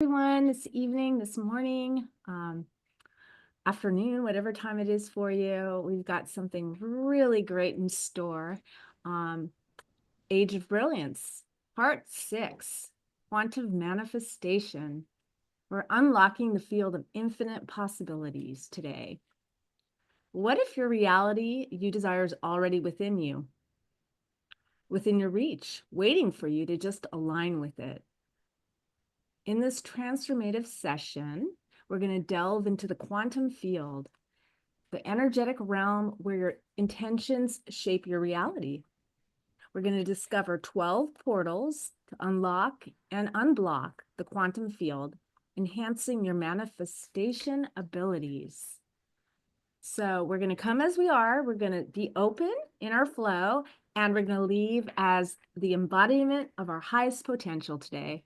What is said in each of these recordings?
Everyone this evening, this morning, afternoon, whatever time it is for you. We've got something really great in store. Um, Age of Brilliance, Part 6, Quantum Manifestation. We're unlocking the field of infinite possibilities today. What if your reality you desire is already within you, within your reach, waiting for you to just align with it? In this transformative session, we're going to delve into the quantum field, the energetic realm where your intentions shape your reality. We're going to discover 12 portals to unlock and unblock the quantum field, enhancing your manifestation abilities. So we're going to come as we are. We're going to be open in our flow, and we're going to leave as the embodiment of our highest potential today.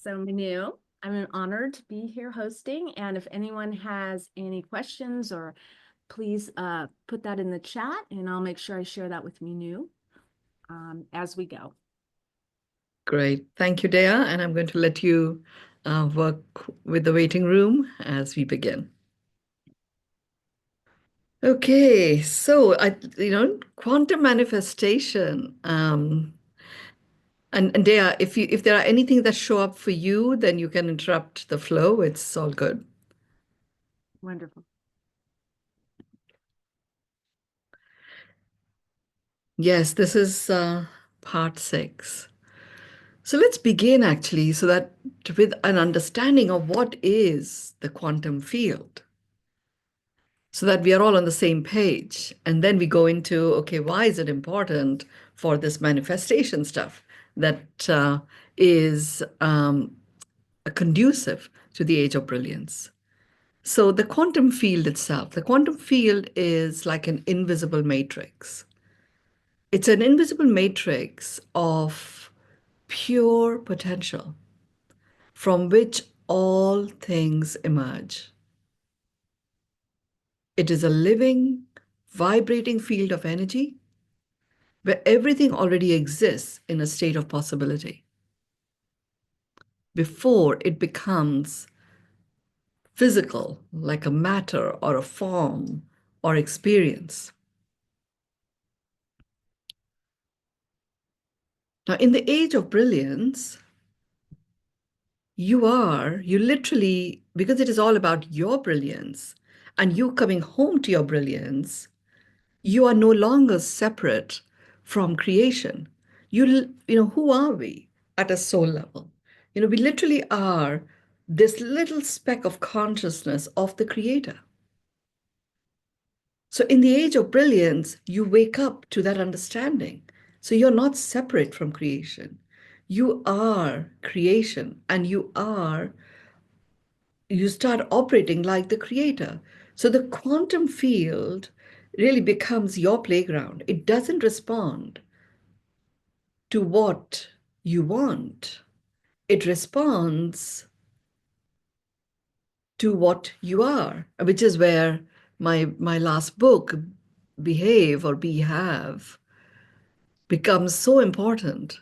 So Mynoo, I'm honored to be here hosting, and if anyone has any questions, or please put that in the chat, and I'll make sure I share that with Mynoo as we go. Great. Thank you, Dea. And I'm going to let you work with the waiting room as we begin. Okay, so quantum manifestation. And Dea, if there are anything that show up for you, then you can interrupt the flow. It's all good. Wonderful. Yes, this is part 6. So let's begin actually, so that with an understanding of what is the quantum field, so that we are all on the same page. And then we go into, okay, why is it important for this manifestation stuff that is conducive to the age of brilliance? So the quantum field itself, the quantum field is like an invisible matrix. It's an invisible matrix of pure potential from which all things emerge. It is a living, vibrating field of energy where everything already exists in a state of possibility before it becomes physical, like a matter or a form or experience. Now, in the age of brilliance, you literally, because it is all about your brilliance and you coming home to your brilliance, you are no longer separate from creation. Who are we at a soul level? We literally are this little speck of consciousness of the creator. So in the age of brilliance, you wake up to that understanding. So you're not separate from creation. You are creation, and you start operating like the creator. So the quantum field really becomes your playground. It doesn't respond to what you want. It responds to what you are, which is where my last book, Behave or Be Have, becomes so important,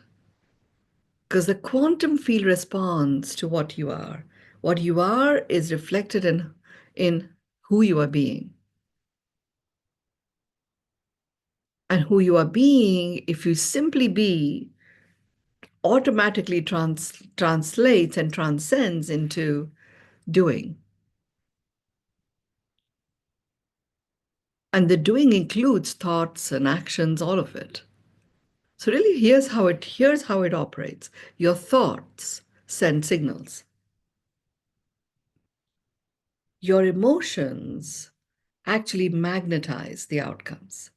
because the quantum field responds to what you are. What you are is reflected in who you are being. And who you are being, if you simply be, automatically translates and transcends into doing. And the doing includes thoughts and actions, all of it. So really, here's how it operates. Your thoughts send signals. Your emotions actually magnetize the outcomes.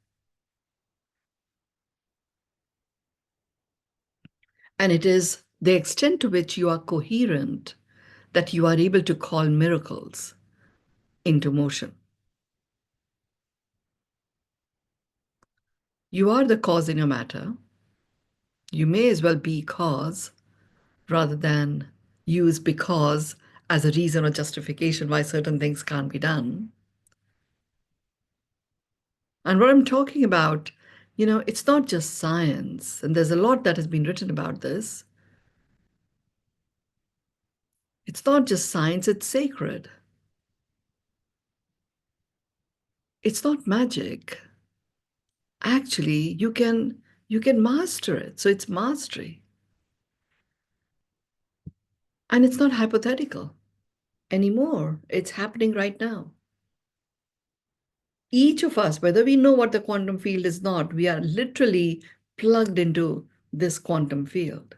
And it is the extent to which you are coherent that you are able to call miracles into motion. You are the cause in your matter. You may as well be cause rather than use because as a reason or justification why certain things can't be done. And what I'm talking about, it's not just science, and there's a lot that has been written about this. It's not just science, it's sacred. It's not magic. Actually, you can master it. So it's mastery. And it's not hypothetical anymore. It's happening right now. Each of us, whether we know what the quantum field is not, we are literally plugged into this quantum field.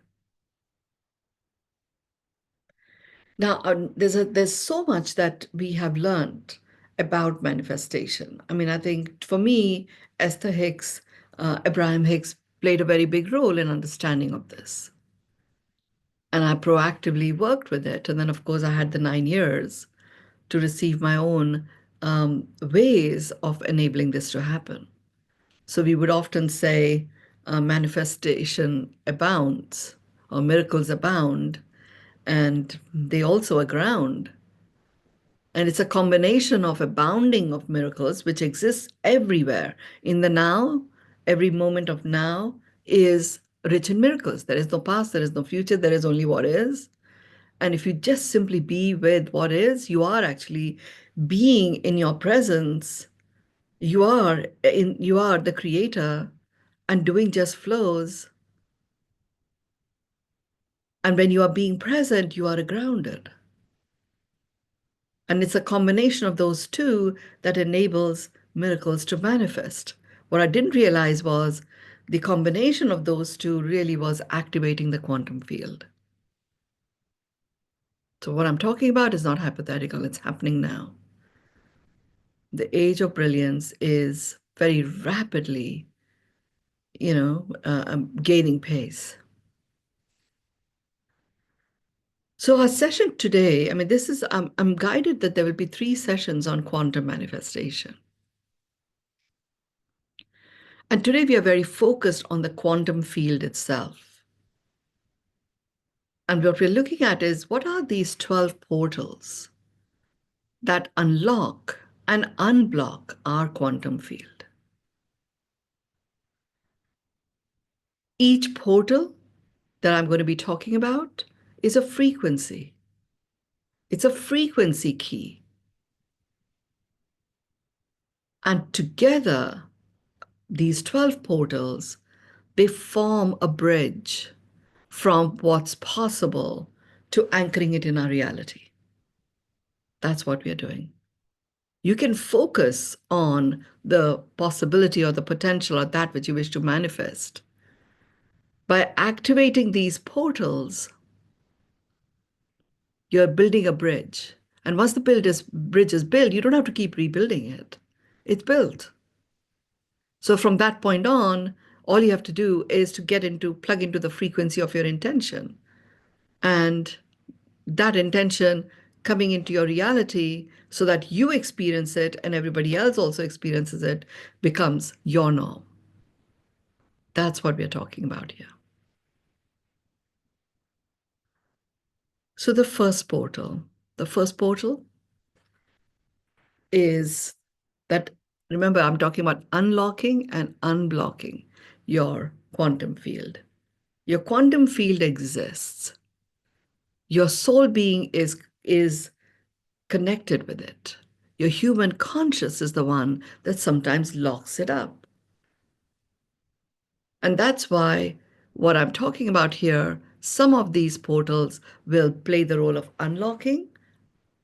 Now, there's so much that we have learned about manifestation. I mean, I think for me, Esther Hicks, Abraham Hicks played a very big role in understanding of this. And I proactively worked with it. And then, of course, I had the 9 years to receive my own ways of enabling this to happen. So we would often say manifestation abounds or miracles abound, and they also aground. And it's a combination of abounding of miracles, which exists everywhere. In the now, every moment of now is rich in miracles. There is no past, there is no future, there is only what is. And if you just simply be with what is, you are actually being in your presence. You are the creator, and doing just flows. And when you are being present, you are grounded. And it's a combination of those two that enables miracles to manifest. What I didn't realize was the combination of those two really was activating the quantum field. So, what I'm talking about is not hypothetical, it's happening now. The age of brilliance is very rapidly, gaining pace. So, our session today, I mean, I'm guided that there will be 3 sessions on quantum manifestation. And today we are very focused on the quantum field itself. And what we're looking at is what are these 12 portals that unlock and unblock our quantum field? Each portal that I'm going to be talking about is a frequency. It's a frequency key. And together, these 12 portals, they form a bridge from what's possible to anchoring it in our reality. That's what we are doing. You can focus on the possibility or the potential or that which you wish to manifest. By activating these portals, you're building a bridge. And once the bridge is built, you don't have to keep rebuilding it. It's built. So from that point on, all you have to do is to plug into the frequency of your intention. And that intention coming into your reality so that you experience it and everybody else also experiences it becomes your norm. That's what we're talking about here. So the first portal is that, remember, I'm talking about unlocking and unblocking your quantum field. Your quantum field exists. Your soul being is connected with it. Your human conscious is the one that sometimes locks it up. And that's why what I'm talking about here, some of these portals will play the role of unlocking.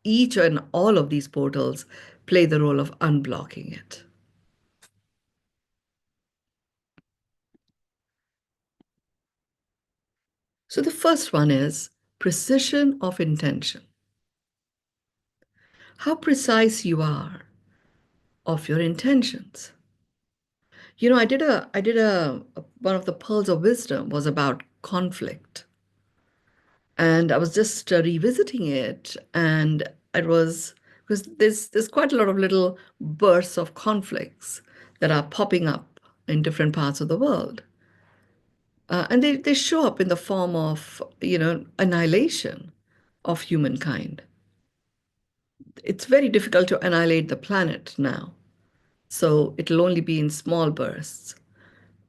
Each and all of these portals play the role of unblocking it. So the first one is precision of intention. How precise you are of your intentions. One of the pearls of wisdom was about conflict. And I was just revisiting it, and it was because there's quite a lot of little bursts of conflicts that are popping up in different parts of the world. And they show up in the form of, annihilation of humankind. It's very difficult to annihilate the planet now. So it'll only be in small bursts,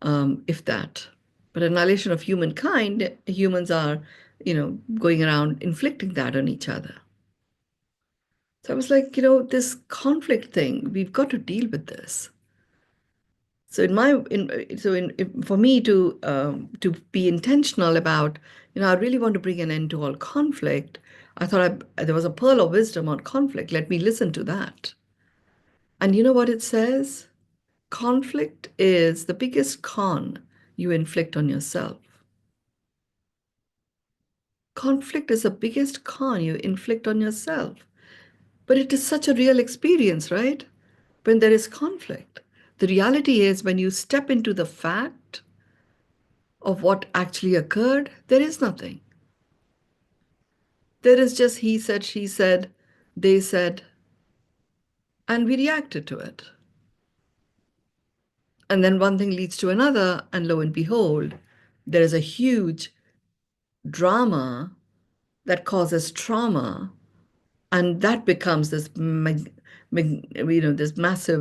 if that. But annihilation of humankind, humans are going around inflicting that on each other. So I was like, this conflict thing, we've got to deal with this. So for me to be intentional about, I really want to bring an end to all conflict. I thought there was a pearl of wisdom on conflict. Let me listen to that. And you know what it says? Conflict is the biggest con you inflict on yourself. Conflict is the biggest con you inflict on yourself. But it is such a real experience, right? When there is conflict. The reality is when you step into the fact of what actually occurred, there is nothing. There is just he said, she said, they said, and we reacted to it. And then one thing leads to another, and lo and behold, there is a huge drama that causes trauma, and that becomes this massive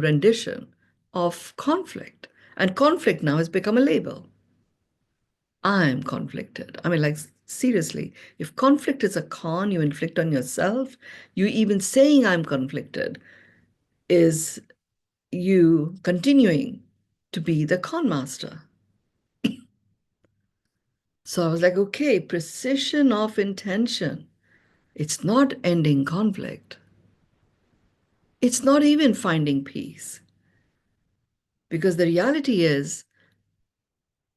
rendition of conflict. And conflict now has become a label. I'm conflicted. I mean, like, seriously, if conflict is a con you inflict on yourself, you even saying I'm conflicted is you continuing to be the con master. So I was like, okay, precision of intention. It's not ending conflict. It's not even finding peace. Because the reality is,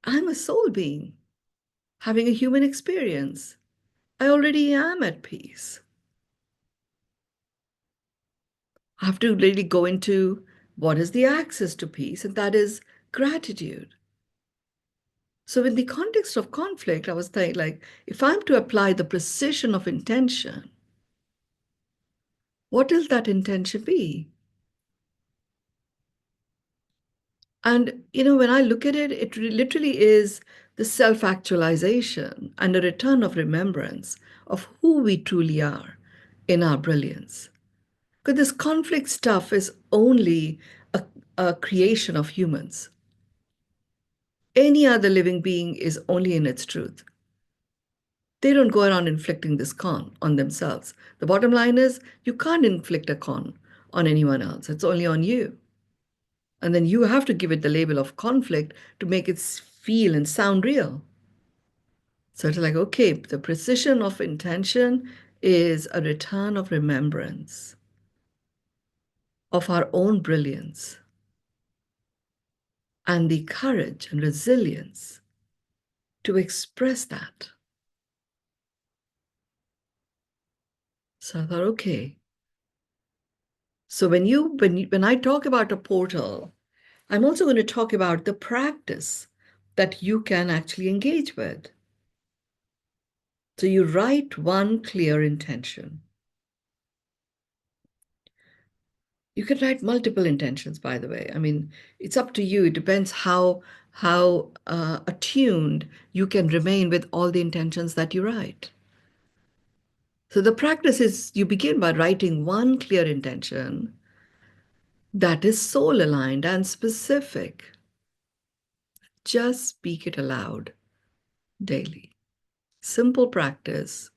I'm a soul being having a human experience. I already am at peace. I have to really go into what is the access to peace, and that is gratitude. So, in the context of conflict, I was thinking, like, if I'm to apply the precision of intention, what will that intention be? And, when I look at it, it literally is the self actualization and a return of remembrance of who we truly are in our brilliance. Because this conflict stuff is only a creation of humans. Any other living being is only in its truth. They don't go around inflicting this con on themselves. The bottom line is you can't inflict a con on anyone else. It's only on you. And then you have to give it the label of conflict to make it feel and sound real. So it's like, okay, the precision of intention is a return of remembrance of our own brilliance and the courage and resilience to express that. So I thought, okay. So when I talk about a portal, I'm also going to talk about the practice that you can actually engage with. So you write one clear intention. You can write multiple intentions, by the way. I mean, it's up to you. It depends how attuned you can remain with all the intentions that you write. So the practice is you begin by writing one clear intention that is soul aligned and specific. Just speak it aloud daily. Simple practice.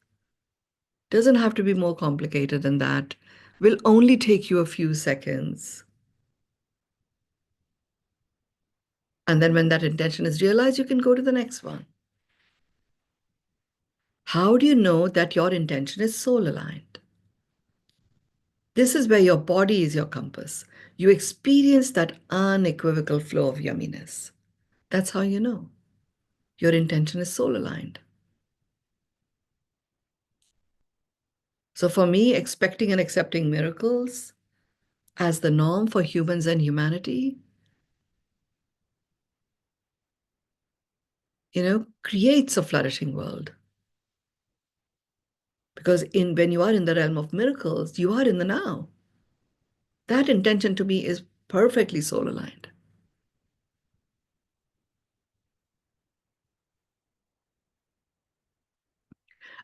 Doesn't have to be more complicated than that. Will only take you a few seconds. And then when that intention is realized, you can go to the next one. How do you know that your intention is soul aligned? This is where your body is your compass. You experience that unequivocal flow of yumminess. That's how you know your intention is soul aligned. So for me, expecting and accepting miracles as the norm for humans and humanity, creates a flourishing world. Because when you are in the realm of miracles, you are in the now. That intention to me is perfectly soul aligned.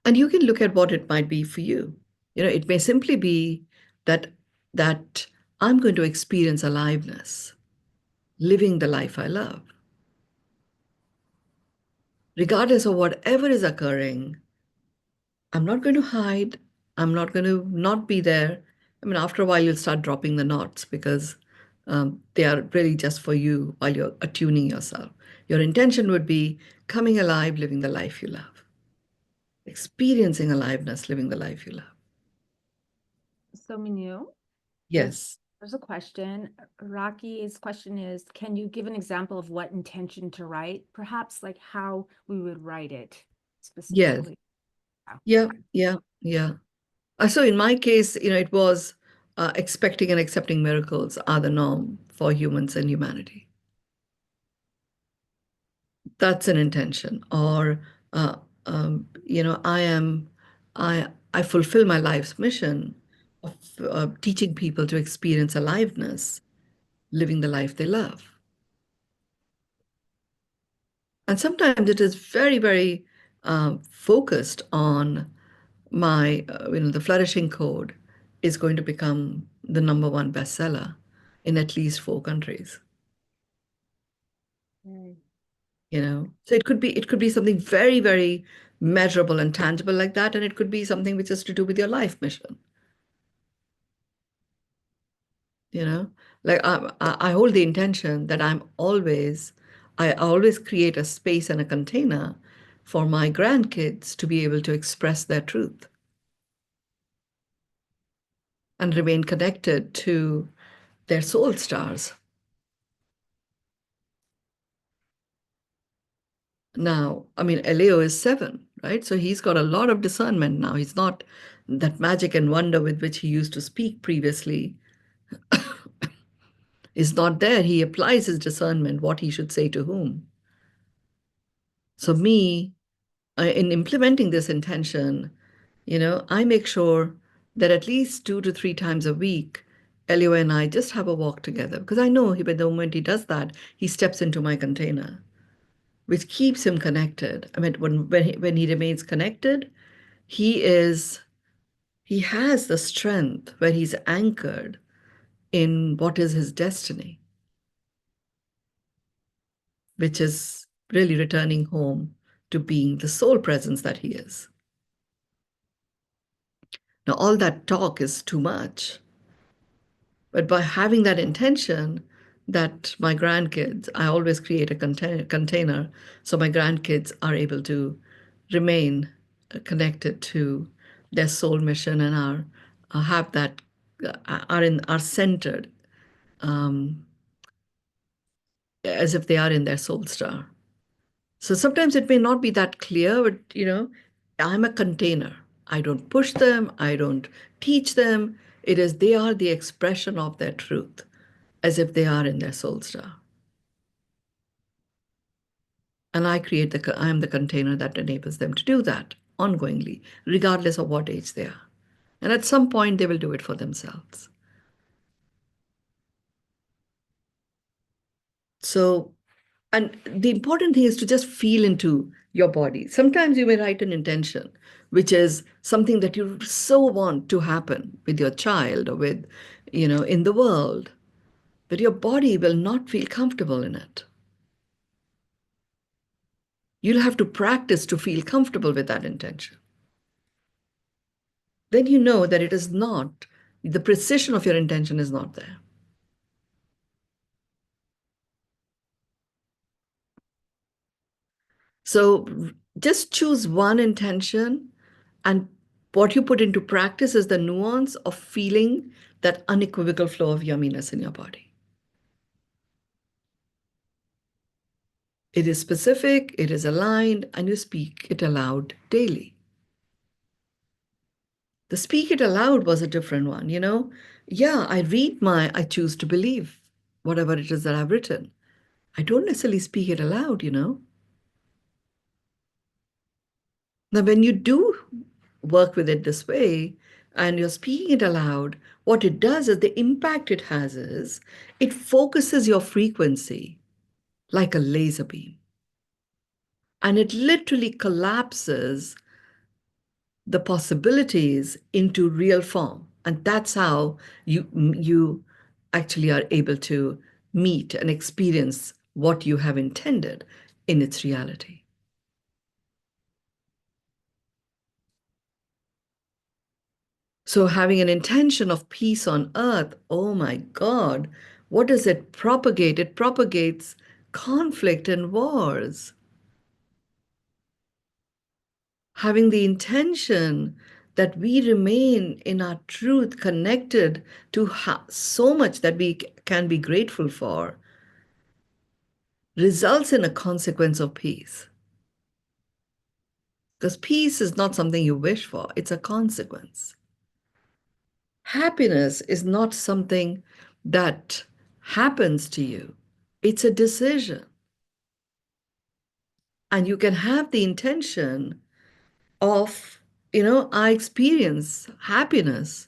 And you can look at what it might be for you. It may simply be that that I'm going to experience aliveness, living the life I love. Regardless of whatever is occurring, I'm not going to hide. I'm not going to not be there. I mean, after a while, you'll start dropping the knots because they are really just for you while you're attuning yourself. Your intention would be coming alive, living the life you love, experiencing aliveness, living the life you love. So Minu, there's Yes, there's a question. Rocky's question is, can you give an example of what intention to write? Perhaps like how we would write it yes, specifically. Yeah. yeah, yeah, yeah. So in my case, it was expecting and accepting miracles are the norm for humans and humanity. That's an intention. Or, uh, I fulfill my life's mission of teaching people to experience aliveness, living the life they love. And sometimes it is very, very focused on the Flourishing Code is going to become the number one bestseller in at least 4 countries. Mm. So it could be something very, very measurable and tangible like that, and it could be something which is to do with your life mission. You know, like I hold the intention that I always create a space and a container for my grandkids to be able to express their truth and remain connected to their soul stars. Now, I mean, Elio is 7, right? So he's got a lot of discernment now. He's not that magic and wonder with which he used to speak previously is not there. He applies his discernment, what he should say to whom. So, me, in implementing this intention, I make sure that at least 2 to 3 times a week, Elio and I just have a walk together because I know by the moment he does that, he steps into my container, which keeps him connected. I mean, when he remains connected, he is he has the strength where he's anchored in what is his destiny, which is really returning home to being the soul presence that he is. Now, all that talk is too much, but by having that intention that my grandkids, I always create a container so my grandkids are able to remain connected to their soul mission and have that are centered as if they are in their soul star. So sometimes it may not be that clear, but I'm a container. I don't push them, I don't teach them. It is they are the expression of their truth, as if they are in their soul star. And I am the container that enables them to do that ongoingly, regardless of what age they are. And at some point they will do it for themselves. So, and the important thing is to just feel into your body. Sometimes you may write an intention, which is something that you so want to happen with your child or in the world, but your body will not feel comfortable in it. You'll have to practice to feel comfortable with that intention. Then you know that it is not, the precision of your intention is not there. So just choose one intention, and what you put into practice is the nuance of feeling that unequivocal flow of yumminess in your body. It is specific, it is aligned, and you speak it aloud daily. The speak it aloud was a different one, Yeah, I choose to believe whatever it is that I've written. I don't necessarily speak it aloud. Now, when you do work with it this way and you're speaking it aloud, what it does is the impact it has is it focuses your frequency like a laser beam and it literally collapses the possibilities into real form. And that's how you actually are able to meet and experience what you have intended in its reality. So, having an intention of peace on earth, oh my God, what does it propagate? It propagates conflict and wars. Having the intention that we remain in our truth connected to so much that we can be grateful for results in a consequence of peace. Because peace is not something you wish for, it's a consequence. Happiness is not something that happens to you, it's a decision. And you can have the intention of, I experience happiness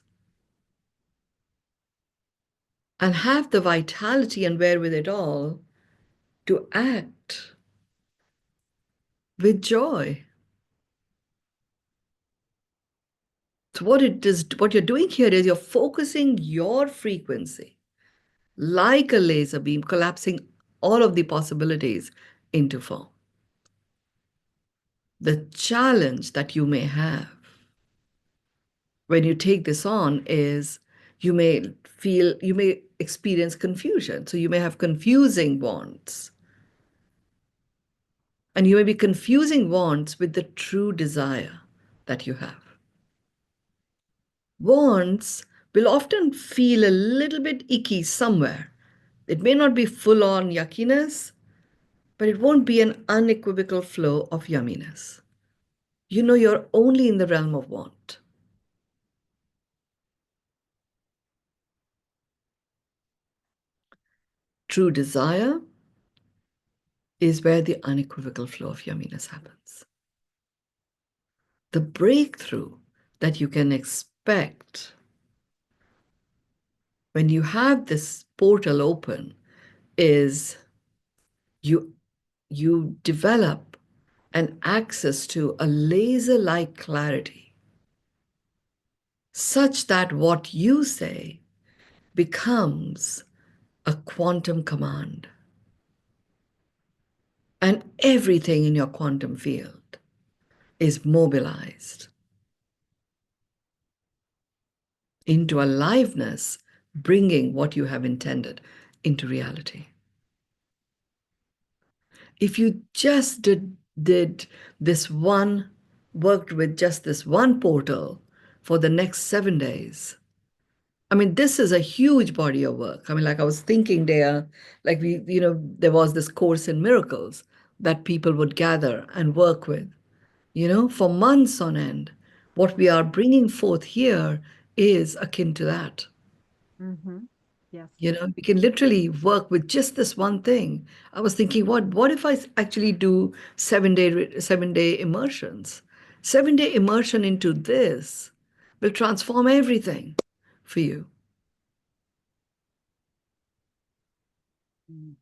and have the vitality and wherewithal to act with joy. So what you're doing here is you're focusing your frequency like a laser beam, collapsing all of the possibilities into form. The challenge that you may have when you take this on is you may experience confusion. So you may have confusing wants. And you may be confusing wants with the true desire that you have. Wants will often feel a little bit icky somewhere. It may not be full on yuckiness, but it won't be an unequivocal flow of yumminess. You know you're only in the realm of want. True desire is where the unequivocal flow of yumminess happens. The breakthrough that you can expect when you have this portal open is you develop an access to a laser-like clarity such that what you say becomes a quantum command. And everything in your quantum field is mobilized into aliveness, bringing what you have intended into reality. If you just did this one, worked with just this one portal for the next 7 days, I mean, this is a huge body of work. I mean, like I was thinking there, like there was this course in miracles that people would gather and work with, for months on end. What we are bringing forth here is akin to that. Mm-hmm. Yes. We can literally work with just this one thing. I was thinking, what if I actually do 7-day immersions? 7-day immersion into this will transform everything for you. Mm.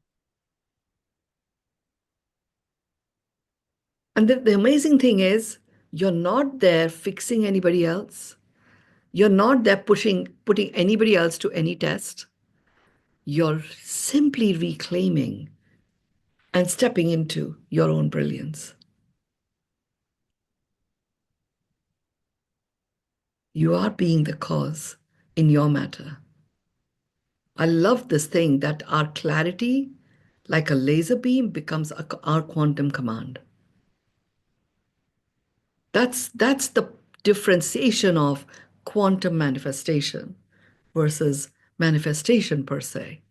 And the amazing thing is, you're not there fixing anybody else. You're not there putting anybody else to any test. You're simply reclaiming and stepping into your own brilliance. You are being the cause in your matter. I love this thing that our clarity, like a laser beam, becomes our quantum command. That's the differentiation of quantum manifestation versus manifestation per se.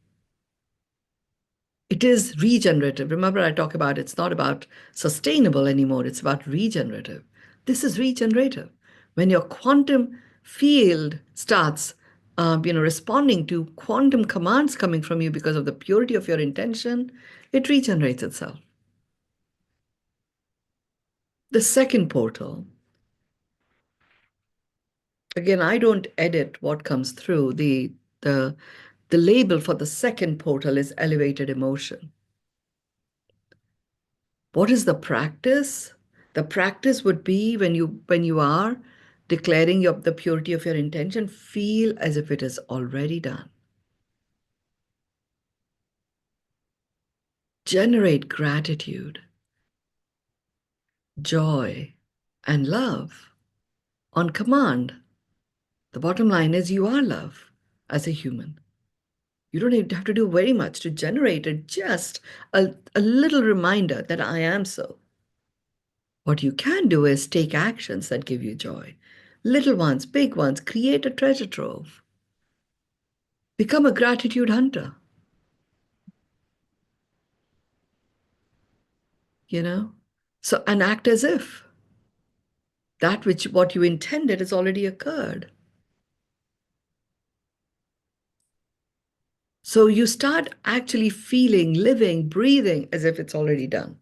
It is regenerative. Remember, I talk about it's not about sustainable anymore, it's about regenerative. This is regenerative. When your quantum field starts responding to quantum commands coming from you because of the purity of your intention, it regenerates itself. The second portal, again, I don't edit what comes through. The the label for the second portal is elevated emotion. What is the practice? The practice would be when you are declaring the purity of your intention, feel as if it is already done. Generate gratitude, joy, and love on command. The bottom line is you are love as a human. You don't even have to do very much to generate it, just a little reminder that I am so. What you can do is take actions that give you joy. Little ones, big ones, create a treasure trove. Become a gratitude hunter, you know? So, and act as if that which what you intended has already occurred. So you start actually feeling, living, breathing as if it's already done.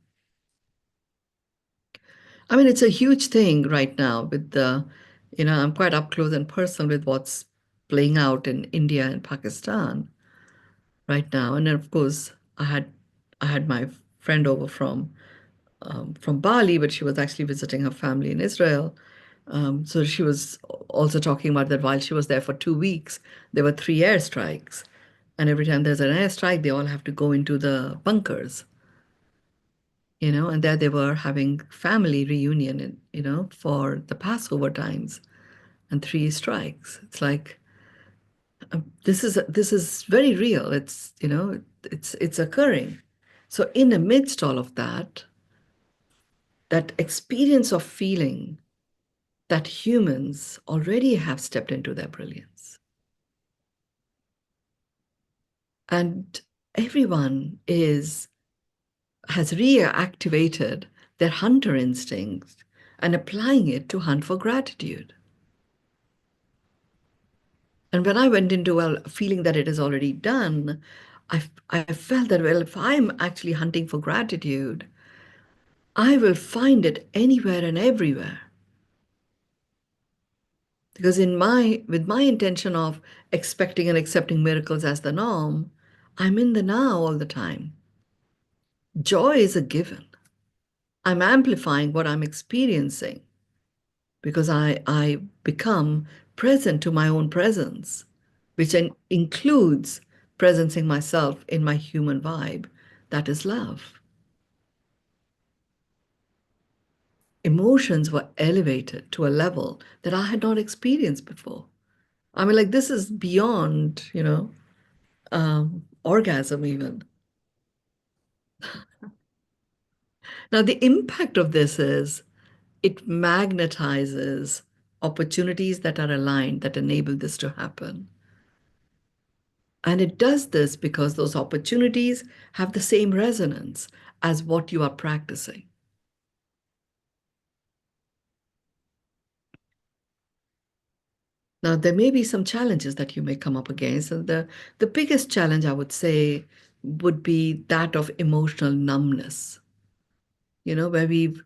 I mean, it's a huge thing right now with I'm quite up close and personal with what's playing out in India and Pakistan right now. And then, of course, I had my friend over from Bali, but she was actually visiting her family in Israel. So she was also talking about that while she was there for 2 weeks, there were three airstrikes. And every time there's an airstrike, they all have to go into the bunkers, and there they were having family reunion, for the Passover times and three strikes. It's like this is very real. It's occurring. So in amidst all of that, that experience of feeling that humans already have stepped into their brilliance. And everyone has reactivated their hunter instinct and applying it to hunt for gratitude. And when I went into, well, feeling that it is already done, I felt that, well, if I'm actually hunting for gratitude, I will find it anywhere and everywhere. Because with my intention of expecting and accepting miracles as the norm, I'm in the now all the time. Joy is a given. I'm amplifying what I'm experiencing because I become present to my own presence, which includes presencing myself in my human vibe. That is love. Emotions were elevated to a level that I had not experienced before. I mean, like, this is beyond, orgasm, even. Now, the impact of this is it magnetizes opportunities that are aligned that enable this to happen. And it does this because those opportunities have the same resonance as what you are practicing. Now, there may be some challenges that you may come up against. And the biggest challenge, I would say, would be that of emotional numbness, where we've,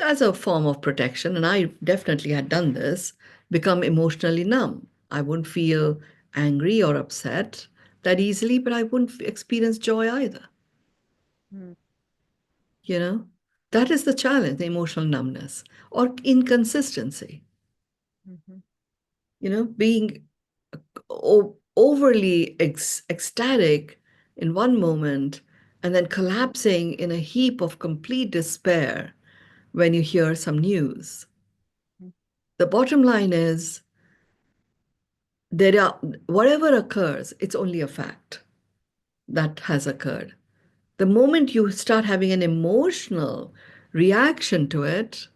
as a form of protection, and I definitely had done this, become emotionally numb. I wouldn't feel angry or upset that easily, but I wouldn't experience joy either. Mm. You know, that is the challenge, the emotional numbness or inconsistency, Mhm. being overly ecstatic in one moment and then collapsing in a heap of complete despair when you hear some news. Mm. The bottom line is there are whatever occurs, it's only a fact that has occurred. The moment you start having an emotional reaction to it,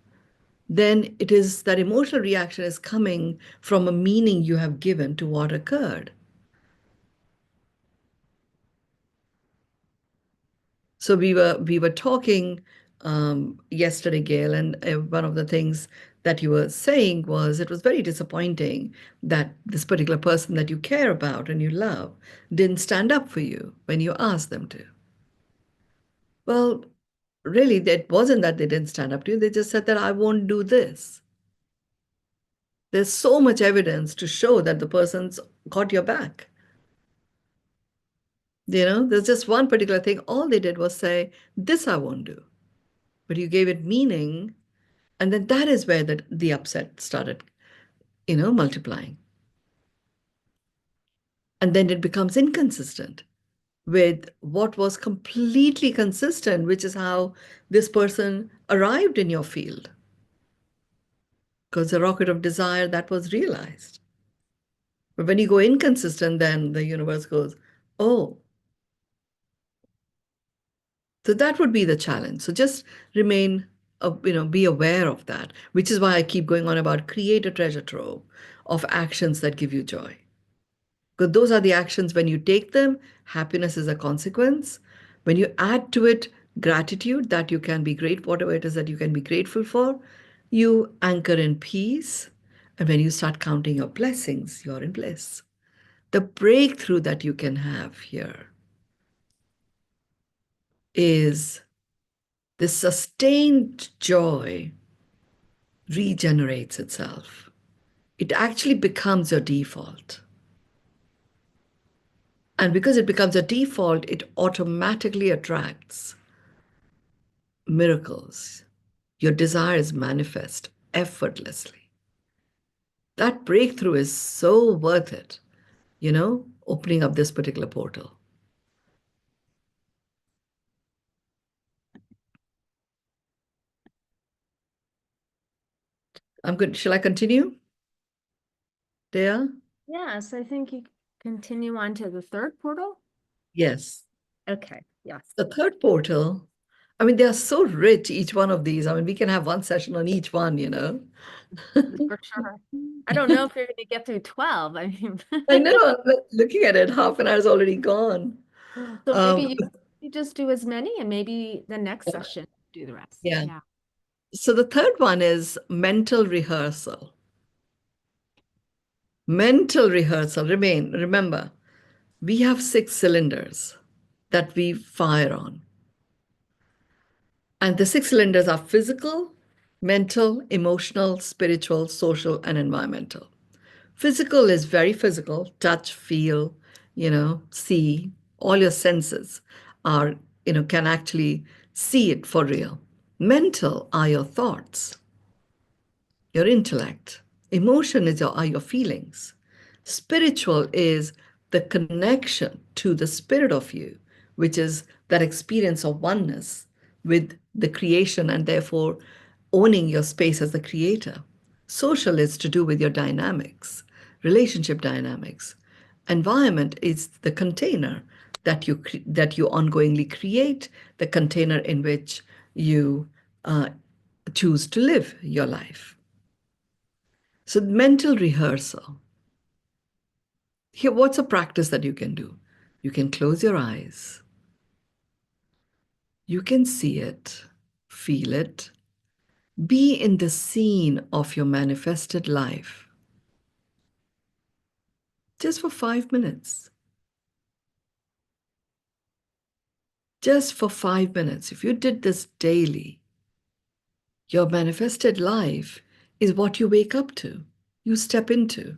then it is that emotional reaction is coming from a meaning you have given to what occurred. So we were talking yesterday, Gail, and one of the things that you were saying was it was very disappointing that this particular person that you care about and you love didn't stand up for you when you asked them to. Well, really, it wasn't that they didn't stand up to you. They just said that I won't do this. There's so much evidence to show that the person's got your back. There's just one particular thing. All they did was say, this I won't do. But you gave it meaning. And then that is where the upset started, multiplying. And then it becomes inconsistent with what was completely consistent, which is how this person arrived in your field. Because the rocket of desire that was realized. But when you go inconsistent, then the universe goes, oh, so that would be the challenge. So just remain, be aware of that, which is why I keep going on about create a treasure trove of actions that give you joy. Because those are the actions, when you take them, happiness is a consequence. When you add to it gratitude that you can be great, whatever it is that you can be grateful for, you anchor in peace. And when you start counting your blessings, you're in bliss. The breakthrough that you can have here is this sustained joy regenerates itself. It actually becomes your default. And because it becomes a default, it automatically attracts miracles. Your desires manifest effortlessly. That breakthrough is so worth it, opening up this particular portal. I'm good. Shall I continue? There? Yes, I think you continue on to the third portal. Yes. Okay, yes, The third portal, I mean, they are so rich, each one of these. I mean, we can have one session on each one. for sure. I don't know if you're going to get through 12. I mean, I know, I'm looking at it, half an hour is already gone. so maybe Um, you just do as many and maybe the next session do the rest. yeah. Yeah. So the third one is mental rehearsal. Mental rehearsal. Remember, we have 6 cylinders that we fire on. And the 6 cylinders are physical, mental, emotional, spiritual, social, and environmental. Physical is very physical, touch, feel, see, all your senses are, can actually see it for real. Mental are your thoughts, your intellect. Emotion are your feelings. Spiritual is the connection to the spirit of you, which is that experience of oneness with the creation and therefore owning your space as the creator. Social is to do with your dynamics, relationship dynamics. Environment is the container that you ongoingly create, the container in which you choose to live your life. So, mental rehearsal. Here, what's a practice that you can do? You can close your eyes. You can see it, feel it, be in the scene of your manifested life just for 5 minutes. Just for 5 minutes. If you did this daily, your manifested life is what you wake up to, you step into.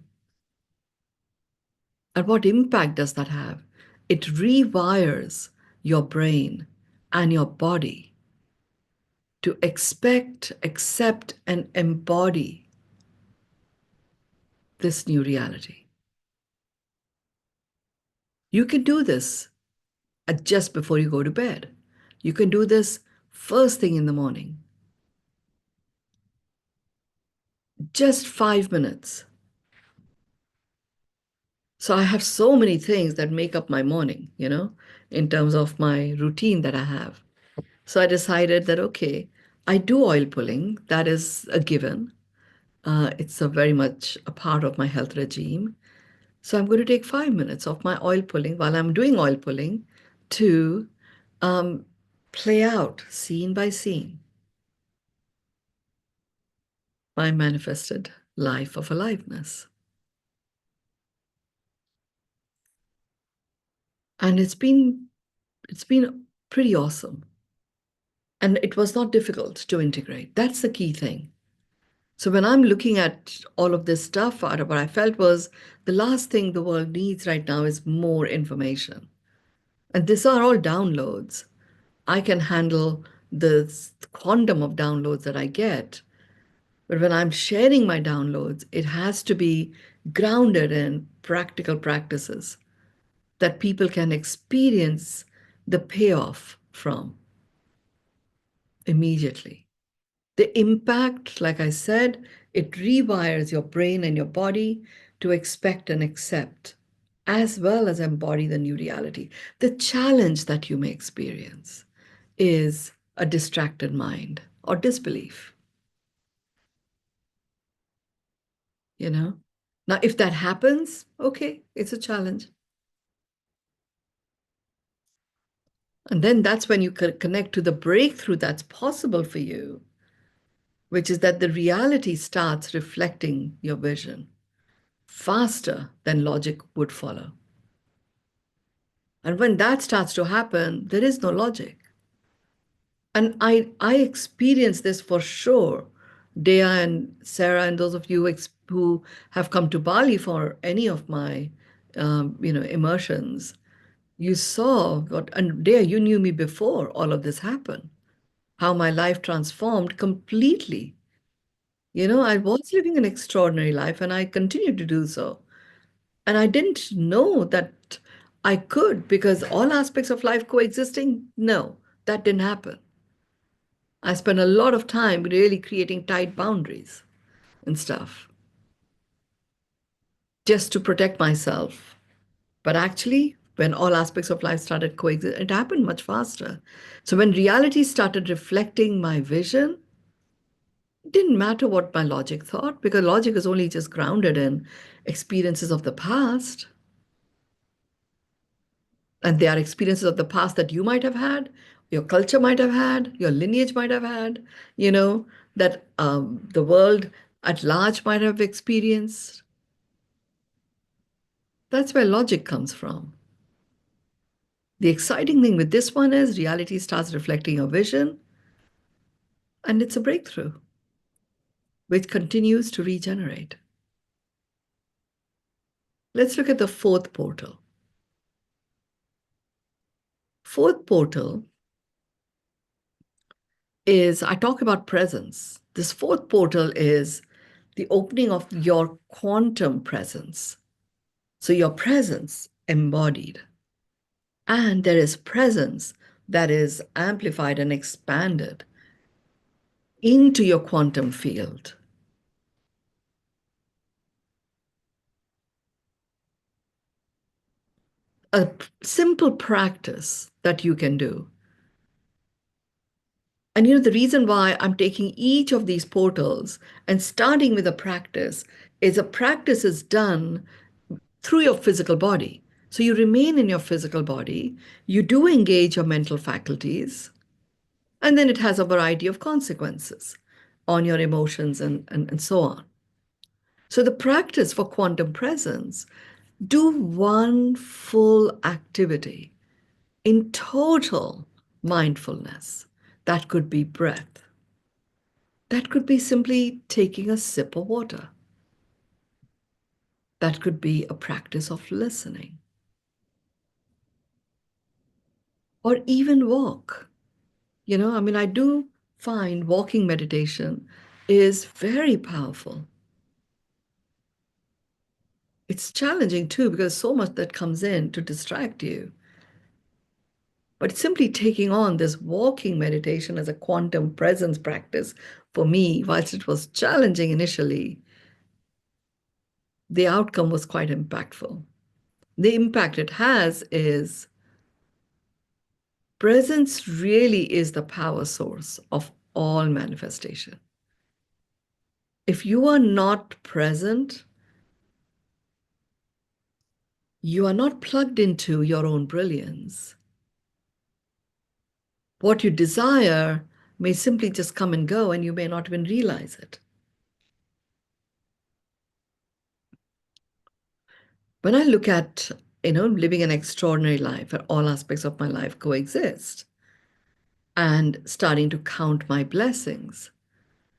And what impact does that have? It rewires your brain and your body to expect, accept, and embody this new reality. You can do this just before you go to bed. You can do this first thing in the morning. Just 5 minutes. So I have so many things that make up my morning, in terms of my routine that I have. So I decided that, okay, I do oil pulling. That is a given. It's a very much a part of my health regime. So I'm going to take 5 minutes of my oil pulling while I'm doing oil pulling to um, play out scene by scene my manifested life of aliveness. And it's been pretty awesome. And it was not difficult to integrate. That's the key thing. So when I'm looking at all of this stuff, what I felt was the last thing the world needs right now is more information. And these are all downloads. I can handle the quantum of downloads that I get. But when I'm sharing my downloads, it has to be grounded in practical practices that people can experience the payoff from immediately. The impact, like I said, it rewires your brain and your body to expect and accept, as well as embody the new reality. The challenge that you may experience is a distracted mind or disbelief, you know? Now, if that happens, okay, it's a challenge. And then that's when you connect to the breakthrough that's possible for you, which is that the reality starts reflecting your vision faster than logic would follow. And when that starts to happen, there is no logic. And I experience this for sure. Dea and Sarah and those of you who have come to Bali for any of my immersions, you saw what, and Dea, you knew me before all of this happened, how my life transformed completely. I was living an extraordinary life and I continued to do so. And I didn't know that I could, because all aspects of life coexisting, no, that didn't happen. I spent a lot of time really creating tight boundaries and stuff just to protect myself. But actually, when all aspects of life started coexisting, it happened much faster. So when reality started reflecting my vision, it didn't matter what my logic thought, because logic is only just grounded in experiences of the past. And they are experiences of the past that you might have had, your culture might have had, your lineage might have had, that the world at large might have experienced. That's where logic comes from. The exciting thing with this one is reality starts reflecting your vision, and it's a breakthrough, which continues to regenerate. Let's look at the fourth portal. Fourth portal is, I talk about presence. This fourth portal is the opening of your quantum presence. So your presence embodied. And there is presence that is amplified and expanded into your quantum field. A simple practice that you can do. And the reason why I'm taking each of these portals and starting with a practice is a practice is done through your physical body. So you remain in your physical body, you do engage your mental faculties, and then it has a variety of consequences on your emotions and so on. So the practice for quantum presence, do one full activity in total mindfulness. That could be breath. That could be simply taking a sip of water. That could be a practice of listening. Or even walk. I do find walking meditation is very powerful. It's challenging too, because so much that comes in to distract you. But simply taking on this walking meditation as a quantum presence practice, for me, whilst it was challenging initially, the outcome was quite impactful. The impact it has is presence really is the power source of all manifestation. If you are not present, you are not plugged into your own brilliance. What you desire may simply just come and go, and you may not even realize it. When I look at, living an extraordinary life where all aspects of my life coexist and starting to count my blessings,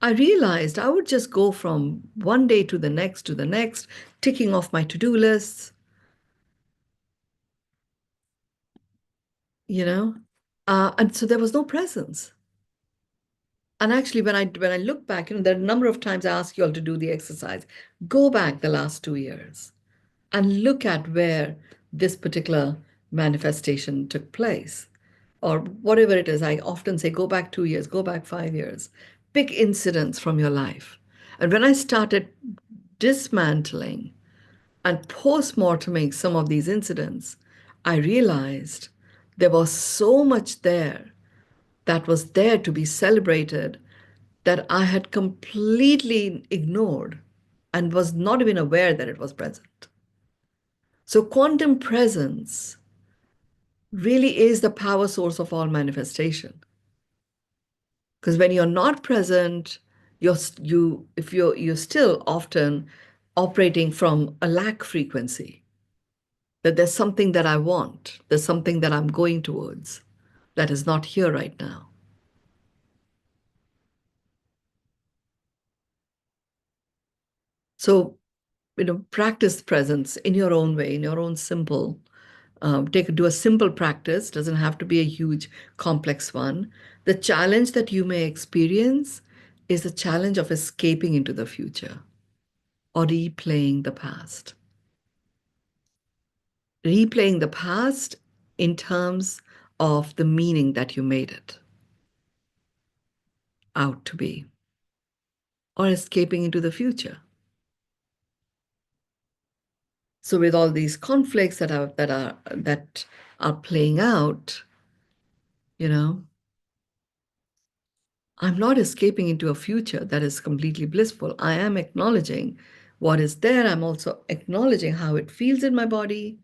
I realized I would just go from one day to the next, ticking off my to-do lists, you know, and so there was no presence. And actually, when I look back, there are a number of times I ask you all to do the exercise. Go back the last 2 years and look at where this particular manifestation took place, or whatever it is. I often say, go back 2 years, go back 5 years, pick incidents from your life. And when I started dismantling And post-morteming some of these incidents, I realized there was so much there that was there to be celebrated that I had completely ignored and was not even aware that it was present. So, quantum presence really is the power source of all manifestation. Because when you're not present, you're still often operating from a lack frequency. That there's something that I want, there's something that I'm going towards that is not here right now. So, practice presence in your own way, in your own simple. Do a simple practice, doesn't have to be a huge, complex one. The challenge that you may experience is the challenge of escaping into the future or replaying the past. Replaying the past in terms of the meaning that you made it out to be, or escaping into the future. So with all these conflicts that are playing out, you know, I'm not escaping into a future that is completely blissful. I am acknowledging what is there. I'm also acknowledging how it feels in my body.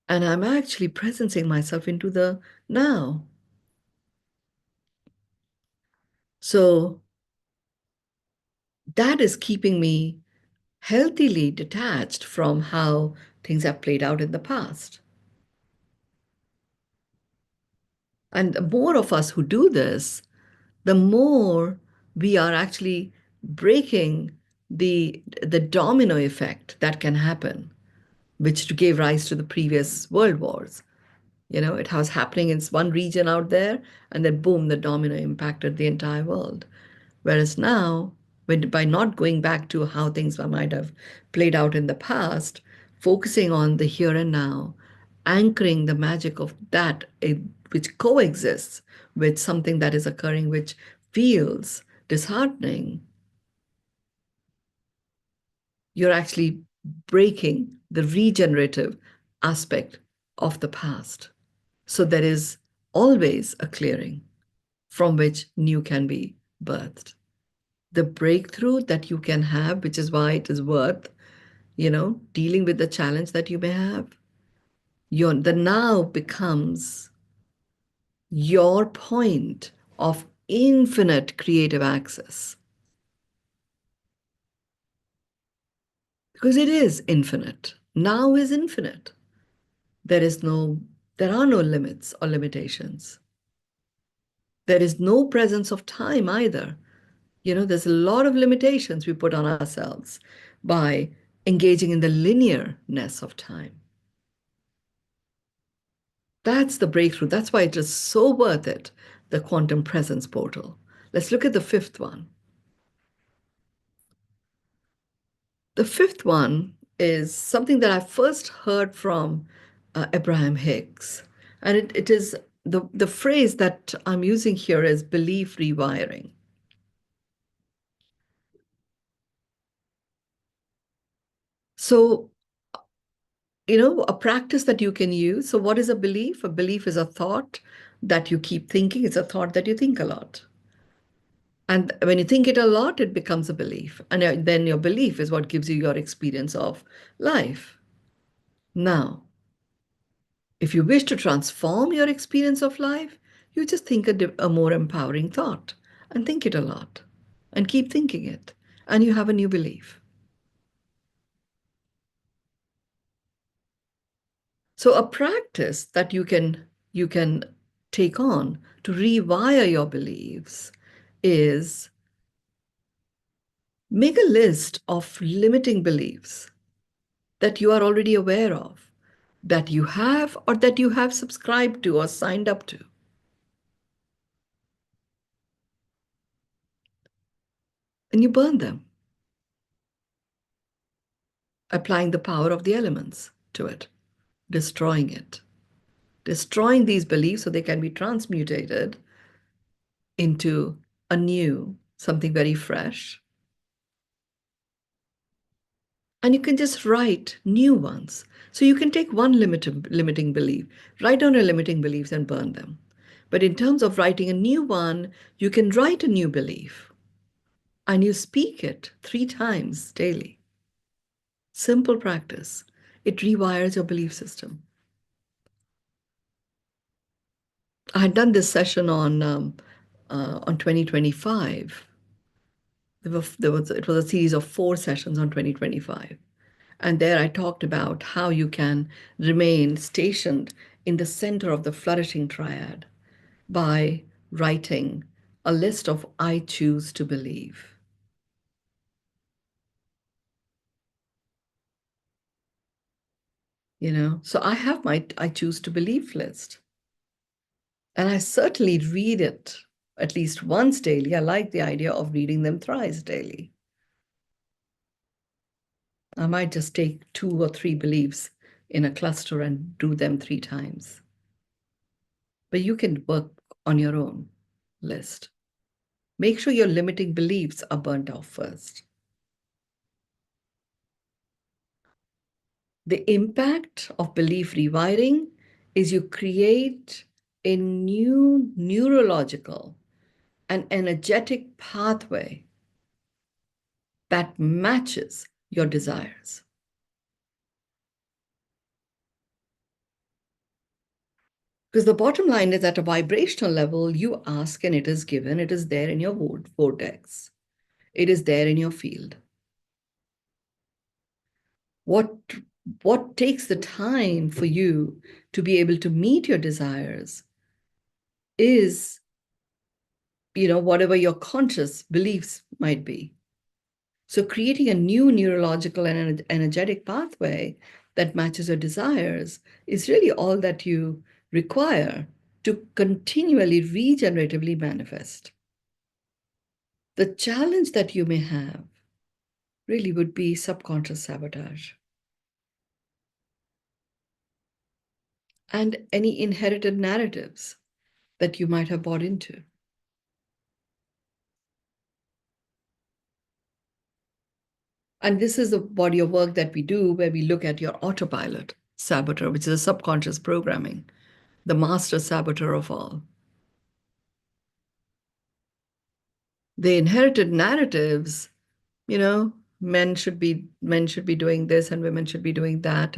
And I'm actually presencing myself into the now. So that is keeping me healthily detached from how things have played out in the past. And the more of us who do this, the more we are actually breaking the domino effect that can happen, which gave rise to the previous world wars. It was happening in one region out there, and then boom, the domino impacted the entire world. Whereas now, by not going back to how things might have played out in the past, focusing on the here and now, anchoring the magic of that, which coexists with something that is occurring, which feels disheartening, you're actually breaking the regenerative aspect of the past. So there is always a clearing from which new can be birthed. The breakthrough that you can have, which is why it is worth, dealing with the challenge that you may have. The now becomes your point of infinite creative access. Because it is infinite. Now is infinite. There are no limits or limitations. There is no presence of time either. There's a lot of limitations we put on ourselves by engaging in the linearness of time. That's the breakthrough. That's why it is so worth it, the quantum presence portal. Let's look at the fifth one. The fifth one is something that I first heard from Abraham Hicks. And it is the phrase that I'm using here is belief rewiring. So, a practice that you can use. So, what is a belief? A belief is a thought that you keep thinking. It's a thought that you think a lot. And when you think it a lot, it becomes a belief. And then your belief is what gives you your experience of life. Now, if you wish to transform your experience of life, you just think a more empowering thought and think it a lot and keep thinking it. And you have a new belief. So a practice that you can take on to rewire your beliefs is make a list of limiting beliefs that you are already aware of, that you have or that you have subscribed to or signed up to. And you burn them, applying the power of the elements to it, destroying it, destroying these beliefs so they can be transmutated into a new, something very fresh, And you can just write new ones. So you can take one limiting belief, write down your limiting beliefs and burn them. But in terms of writing a new one, you can write a new belief and you speak it 3 times daily. Simple practice. It rewires your belief system. I had done this session on 2025. It was a series of 4 sessions on 2025. And there I talked about how you can remain stationed in the center of the flourishing triad by writing a list of I choose to believe. So I have my I choose to believe list. And I certainly read it at least once daily. I like the idea of reading them thrice daily. I might just take 2 or 3 beliefs in a cluster and do them 3 times. But you can work on your own list. Make sure your limiting beliefs are burnt off first. The impact of belief rewiring is you create a new neurological and energetic pathway that matches your desires. Because the bottom line is at a vibrational level, you ask and it is given. It is there in your vortex. It is there in your field. What, what takes the time for you to be able to meet your desires is, whatever your conscious beliefs might be. So creating a new neurological and energetic pathway that matches your desires is really all that you require to continually regeneratively manifest. The challenge that you may have really would be subconscious sabotage and any inherited narratives that you might have bought into. And this is the body of work that we do where we look at your autopilot saboteur, which is a subconscious programming, the master saboteur of all. The inherited narratives, men should be doing this and women should be doing that,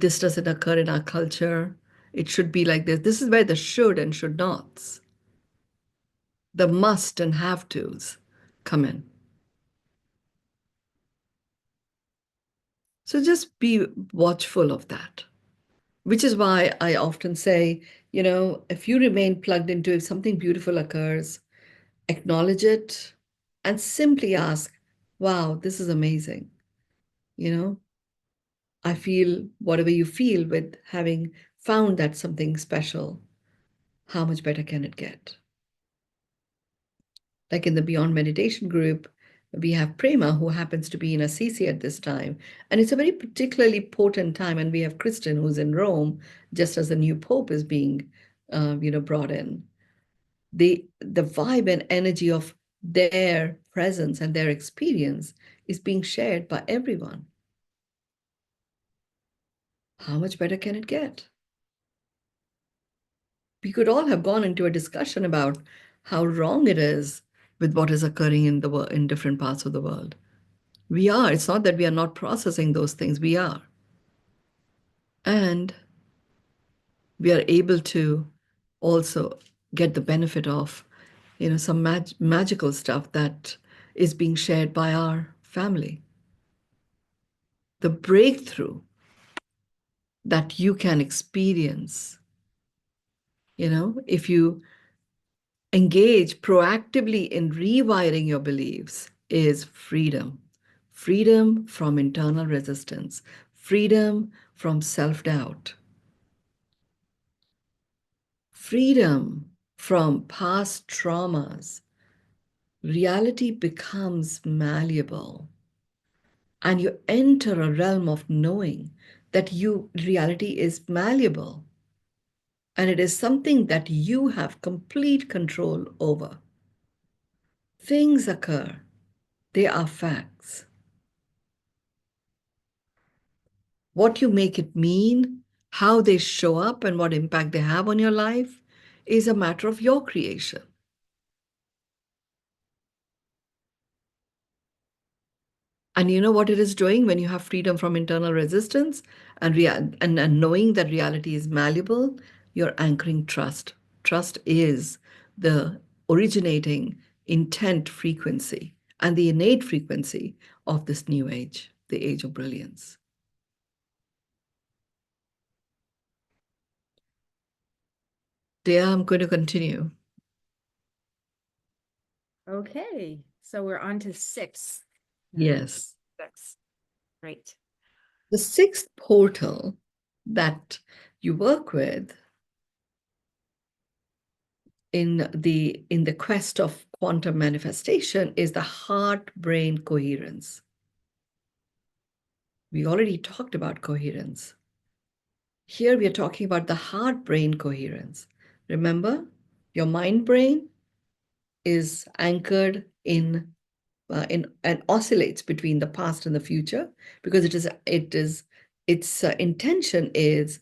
this doesn't occur in our culture. It should be like this. This is where the should and should nots, the must and have tos come in. So just be watchful of that, which is why I often say, if you remain plugged into if something beautiful occurs, acknowledge it and simply ask, wow, this is amazing. I feel whatever you feel with having found that something special, how much better can it get? Like in the Beyond Meditation group, we have Prema, who happens to be in Assisi at this time. And it's a very particularly potent time. And we have Kristen, who's in Rome, just as the new Pope is being brought in. The vibe and energy of their presence and their experience is being shared by everyone. How much better can it get? We could all have gone into a discussion about how wrong it is with what is occurring in the world, in different parts of the world. We are. It's not that we are not processing those things. We are. And we are able to also get the benefit of, some magical stuff that is being shared by our family. The breakthrough that you can experience, if you engage proactively in rewiring your beliefs, is freedom. Freedom from internal resistance, freedom from self-doubt, freedom from past traumas. Reality becomes malleable, and you enter a realm of knowing that reality is malleable, and it is something that you have complete control over. Things occur, they are facts. What you make it mean, how they show up, and what impact they have on your life is a matter of your creation. And you know what it is doing when you have freedom from internal resistance and knowing that reality is malleable? You're anchoring trust. Trust is the originating intent frequency and the innate frequency of this new age, the age of brilliance. Dear, I'm going to continue. Okay, so we're on to 6 now. Yes. 6. Great. The sixth portal that you work with in the quest of quantum manifestation is the heart brain coherence. We already talked about coherence. Here we are talking about the heart brain coherence. Remember, your mind brain is anchored in and oscillates between the past and the future because its intention is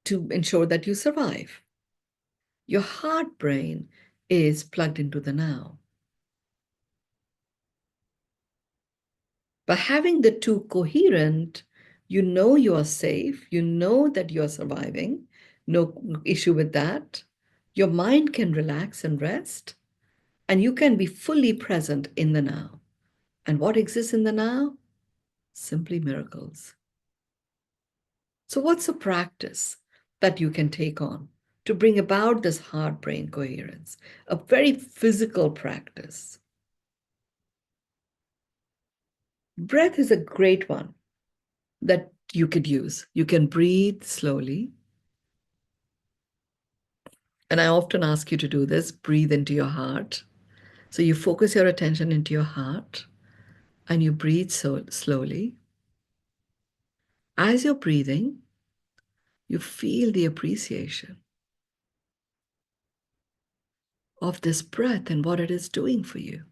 to ensure that you survive. Your heart brain is plugged into the now. By having the two coherent, you know you are safe, you know that you are surviving, no issue with that. Your mind can relax and rest, and you can be fully present in the now. And what exists in the now? Simply miracles. So, what's a practice that you can take on to bring about this heart brain coherence? A very physical practice. Breath is a great one that you could use. You can breathe slowly. And I often ask you to do this, breathe into your heart. So you focus your attention into your heart and you breathe so slowly. As you're breathing, you feel the appreciation of this breath and what it is doing for you.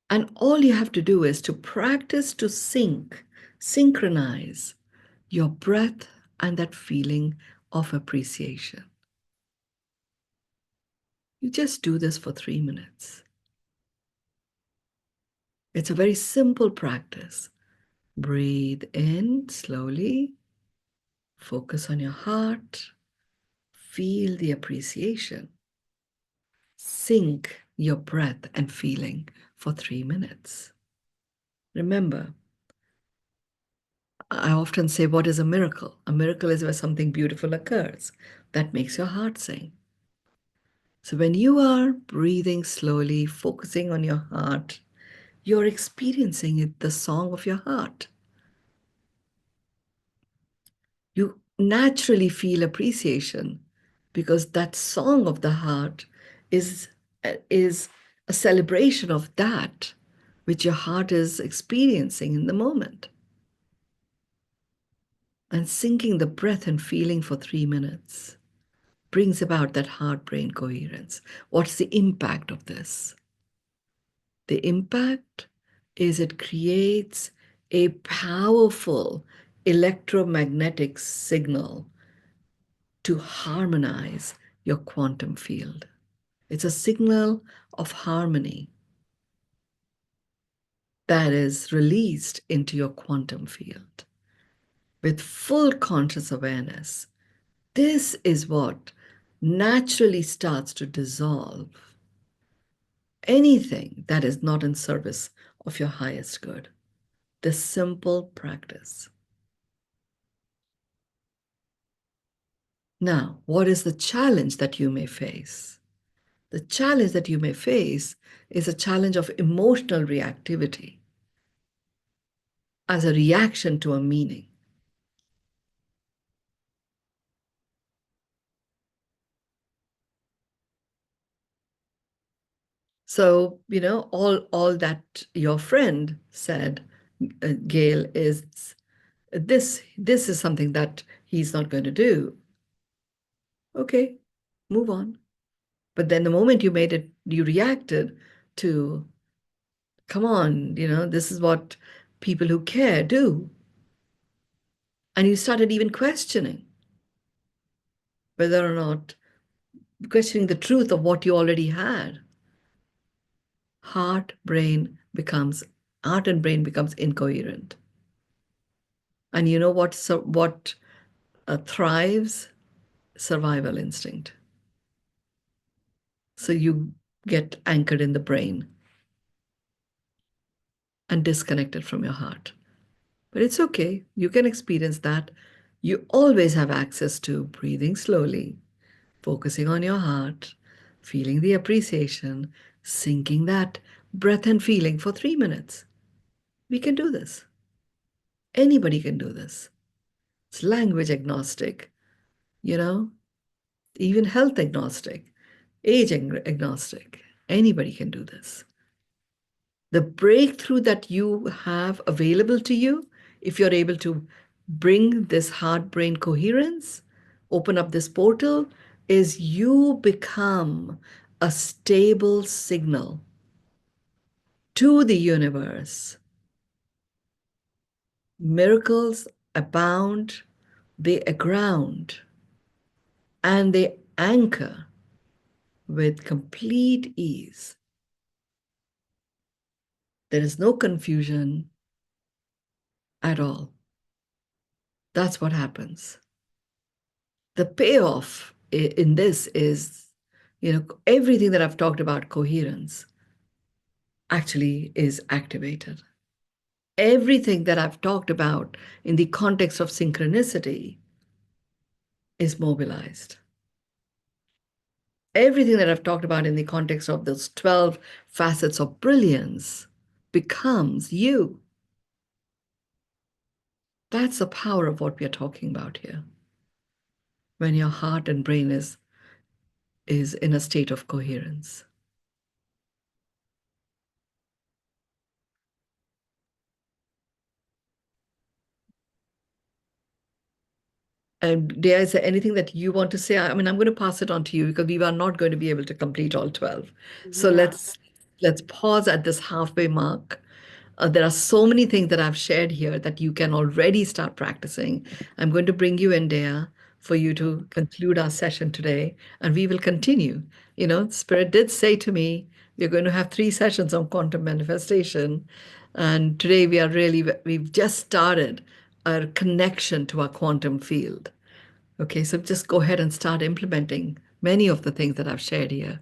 And all you have to do is to practice to synchronize your breath and that feeling of appreciation. You just do this for 3 minutes. It's a very simple practice. Breathe in slowly, focus on your heart, feel the appreciation. Sync your breath and feeling for 3 minutes. Remember, I often say, what is a miracle? A miracle is where something beautiful occurs that makes your heart sing. So when you are breathing slowly, focusing on your heart, you're experiencing it, the song of your heart. You naturally feel appreciation because that song of the heart is, is a celebration of that which your heart is experiencing in the moment. And syncing the breath and feeling for 3 minutes brings about that heart brain coherence. What's the impact of this? The impact is it creates a powerful electromagnetic signal to harmonize your quantum field. It's a signal of harmony that is released into your quantum field with full conscious awareness. This is what naturally starts to dissolve anything that is not in service of your highest good. This simple practice. Now, what is the challenge that you may face? The challenge that you may face is a challenge of emotional reactivity as a reaction to a meaning. So, all that your friend said, Gail, is this is something that he's not going to do. Okay, move on. But then the moment you reacted to, come on, this is what people who care do. And you started even questioning whether or not, questioning the truth of what you already had. Heart, brain becomes, heart and brain becomes incoherent. And you know what, so what thrives? Survival instinct. So you get anchored in the brain and disconnected from your heart. But it's okay. You can experience that. You always have access to breathing slowly, focusing on your heart, feeling the appreciation, syncing that breath and feeling for 3 minutes. We can do this. Anybody can do this. It's language agnostic, you know, even health agnostic, age agnostic. Anybody can do this. The breakthrough that you have available to you, if you're able to bring this heart brain coherence, open up this portal, is you become a stable signal to the universe. Miracles abound, they ground, and they anchor with complete ease. There is no confusion at all. That's what happens. The payoff in this is, everything that I've talked about, coherence, actually is activated. Everything that I've talked about in the context of synchronicity is mobilized. Everything that I've talked about in the context of those 12 facets of brilliance becomes you. That's the power of what we are talking about here. When your heart and brain is in a state of coherence. And Dea, is there anything that you want to say? I mean, I'm going to pass it on to you because we are not going to be able to complete all 12. So Yeah. let's pause at this halfway mark. There are so many things that I've shared here that you can already start practicing. I'm going to bring you in, Dea, for you to conclude our session today, and we will continue. Spirit did say to me, we're going to have 3 sessions on quantum manifestation. And today we've just started our connection to our quantum field. Okay, so just go ahead and start implementing many of the things that I've shared here.